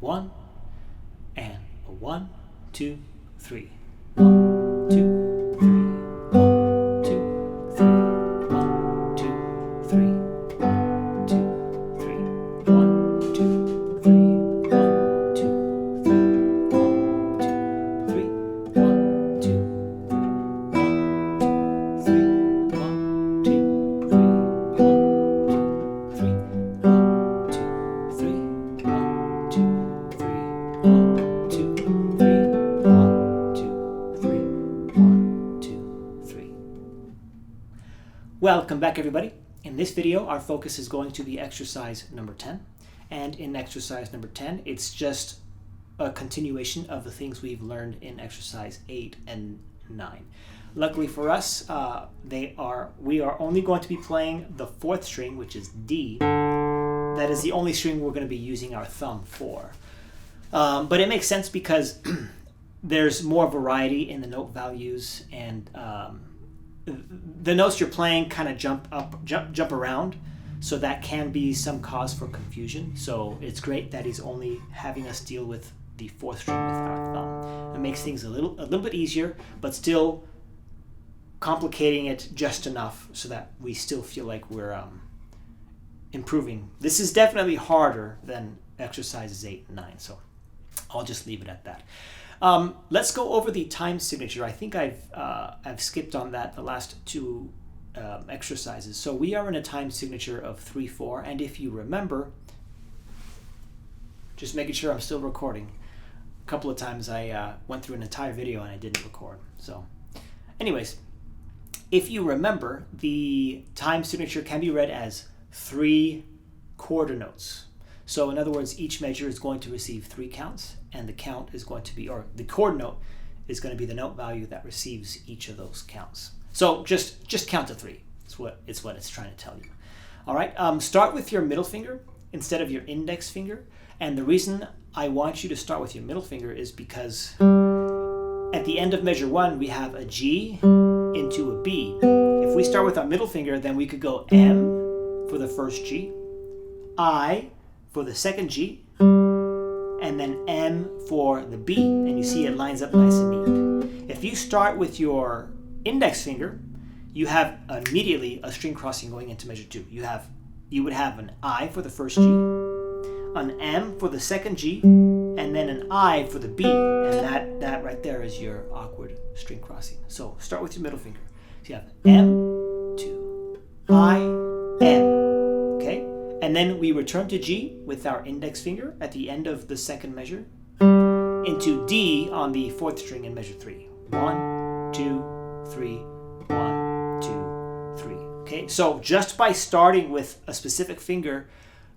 1, and a 1, 2, 3. 1, 2, 3. 1, 2, 3. 1, 2, 3. 1, 2, 3. 1, 2, 3. 1, 2, 3. 1, 2, 3. 1, 2, 3. 1, 2, 3. 1, 2, 3. Welcome back, everybody. In this video, our focus is going to be exercise number 10. And in exercise number 10, it's just a continuation of the things we've learned in exercise 8 and 9. Luckily for us, we are only going to be playing the 4th string, which is D. That is the only string we're going to be using our thumb for. But it makes sense because there's more variety in the note values, and the notes you're playing kind of jump around, so that can be some cause for confusion. So it's great that he's only having us deal with the 4th string with our thumb. It makes things a little bit easier, but still complicating it just enough so that we still feel like we're improving. This is definitely harder than exercises 8 and 9, so I'll just leave it at that. Let's go over the time signature. I think I've skipped on that the last 2 exercises. So we are in a time signature of 3/4, and if you remember, just making sure I'm still recording. A couple of times I went through an entire video and I didn't record. So anyways, if you remember, the time signature can be read as 3 quarter notes. So in other words, each measure is going to receive 3 counts, and the count is going to be, or the chord note is going to be the note value that receives each of those counts. So just count to 3. It's what it's trying to tell you. All right. Start with your middle finger instead of your index finger, and the reason I want you to start with your middle finger is because at the end of measure 1 we have a G into a B. If we start with our middle finger, then we could go M for the first G, I for the second G, and then M for the B, and you see it lines up nice and neat. If you start with your index finger, you have immediately a string crossing going into measure 2. You would have an I for the first G, an M for the second G, and then an I for the B, and that right there is your awkward string crossing. So start with your middle finger. So you have M, 2, I, M, okay? And then we return to G with our index finger at the end of the second measure into D on the 4th string in measure 3. 1, 2, 3, 1, 2, 3. Okay, so just by starting with a specific finger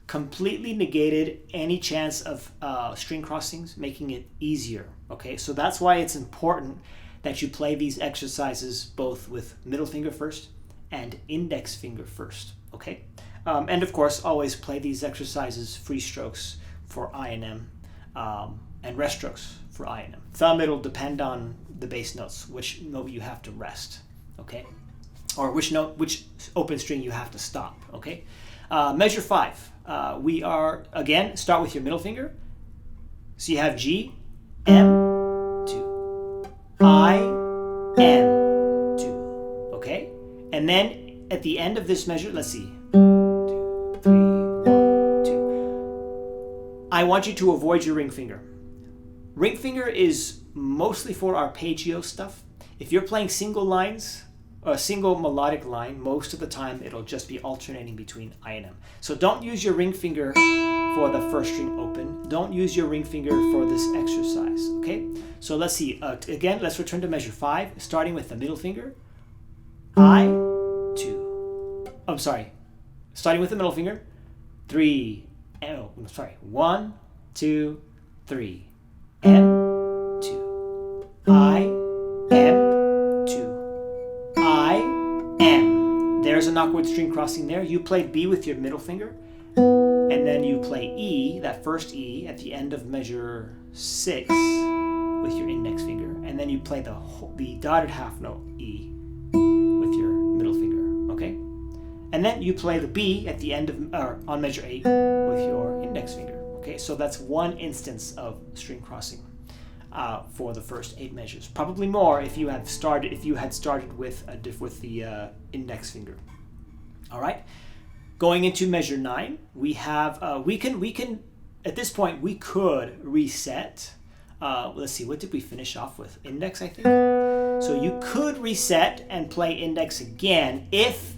completely negated any chance of string crossings, making it easier. Okay, so that's why it's important that you play these exercises both with middle finger first and index finger first. Okay. And of course, always play these exercises free strokes for I and M, and rest strokes for I and M. Thumb, it'll depend on the bass notes, which note you have to rest, okay? Or which open string you have to stop, okay? Measure 5, we are, again, start with your middle finger. So you have G, M, 2, I, M, 2, okay? And then at the end of this measure, let's see. 2, 3, 1, 2. I want you to avoid your ring finger. Ring finger is mostly for arpeggio stuff. If you're playing single lines, or a single melodic line, most of the time it'll just be alternating between I and M. So don't use your ring finger for the first string open. Don't use your ring finger for this exercise, okay? So let's see. Again, let's return to measure 5, starting with the middle finger. I, 2. I'm sorry. Starting with the middle finger, 3, 1, 2, 3, M, 2, I, M, 2, I, M. There's an awkward string crossing there. You play B with your middle finger, and then you play E, that first E, at the end of measure 6 with your index finger, and then you play the dotted half note E with your middle finger, okay? And then you play the B at the end of, or on measure 8 with your index finger, okay? Okay, so that's one instance of string crossing for the first 8 measures. Probably more if you had started with the index finger. All right, going into measure 9, we have we can at this point we could reset. Let's see, what did we finish off with? Index, I think. So you could reset and play index again if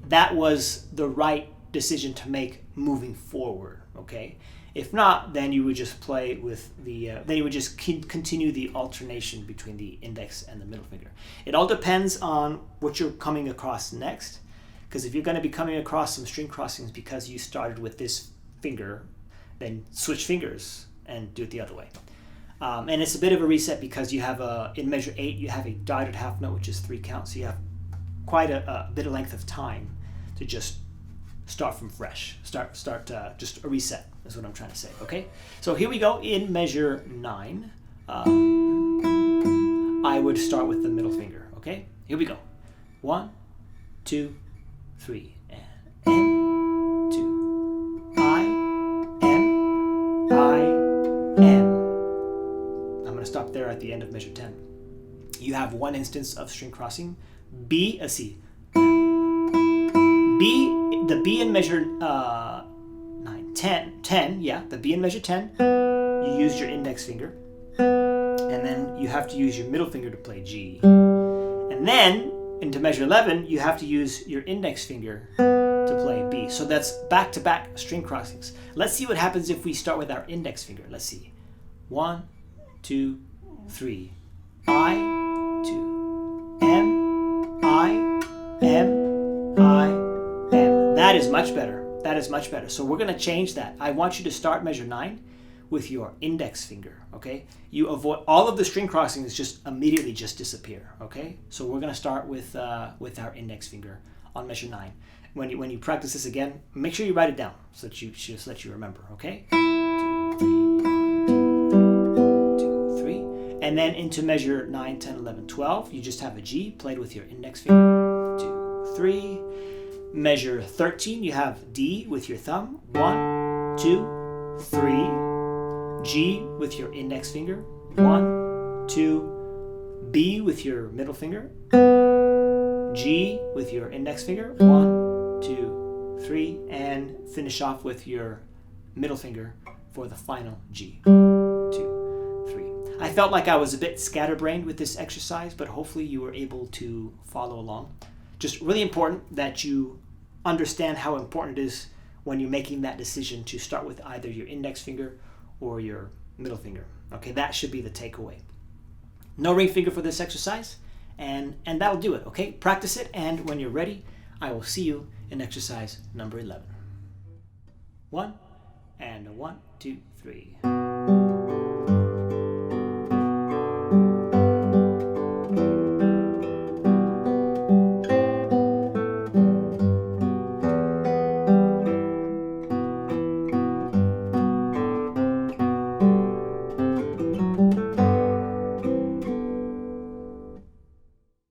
that was the right decision to make moving forward. Okay. If not, then you would just play with the, then you would just continue the alternation between the index and the middle finger. It all depends on what you're coming across next, because if you're going to be coming across some string crossings because you started with this finger, then switch fingers and do it the other way. And it's a bit of a reset because you have in measure 8, you have a dotted half note, which is 3 counts, so you have quite a bit of length of time to just start from fresh. Just a reset is what I'm trying to say, okay? So here we go in measure 9. I would start with the middle finger, okay? Here we go. 1, 2, 3, and M, 2, I, M, I, M. I'm gonna stop there at the end of measure 10. You have one instance of string crossing. B, a C. The B in measure 10, yeah, the B in measure 10, you used your index finger, and then you have to use your middle finger to play G. And then, into measure 11, you have to use your index finger to play B. So that's back-to-back string crossings. Let's see what happens if we start with our index finger. Let's see. 1, 2, 3. I, 2, M, I, M, I, M. That is much better. That is much better. So we're going to change that. I want you to start measure 9 with your index finger, okay? You avoid all of the string crossings, just immediately just disappear, okay? So we're going to start with our index finger on measure 9. When you practice this again, make sure you write it down so that you remember, okay? 2, 3, 1, 2, 3. And then into measure 9, 10, 11, 12, you just have a G played with your index finger. 2, 3. Measure 13, you have D with your thumb. 1, 2, 3. G with your index finger. 1, 2. B with your middle finger. G with your index finger. 1, 2, 3. And finish off with your middle finger for the final G. 2, 3. I felt like I was a bit scatterbrained with this exercise, but hopefully you were able to follow along. Just really important that you understand how important it is when you're making that decision to start with either your index finger or your middle finger. Okay, that should be the takeaway. No ring finger for this exercise, and that'll do it, okay? Practice it, and when you're ready, I will see you in exercise number 11. 1, and 1, 2, 3.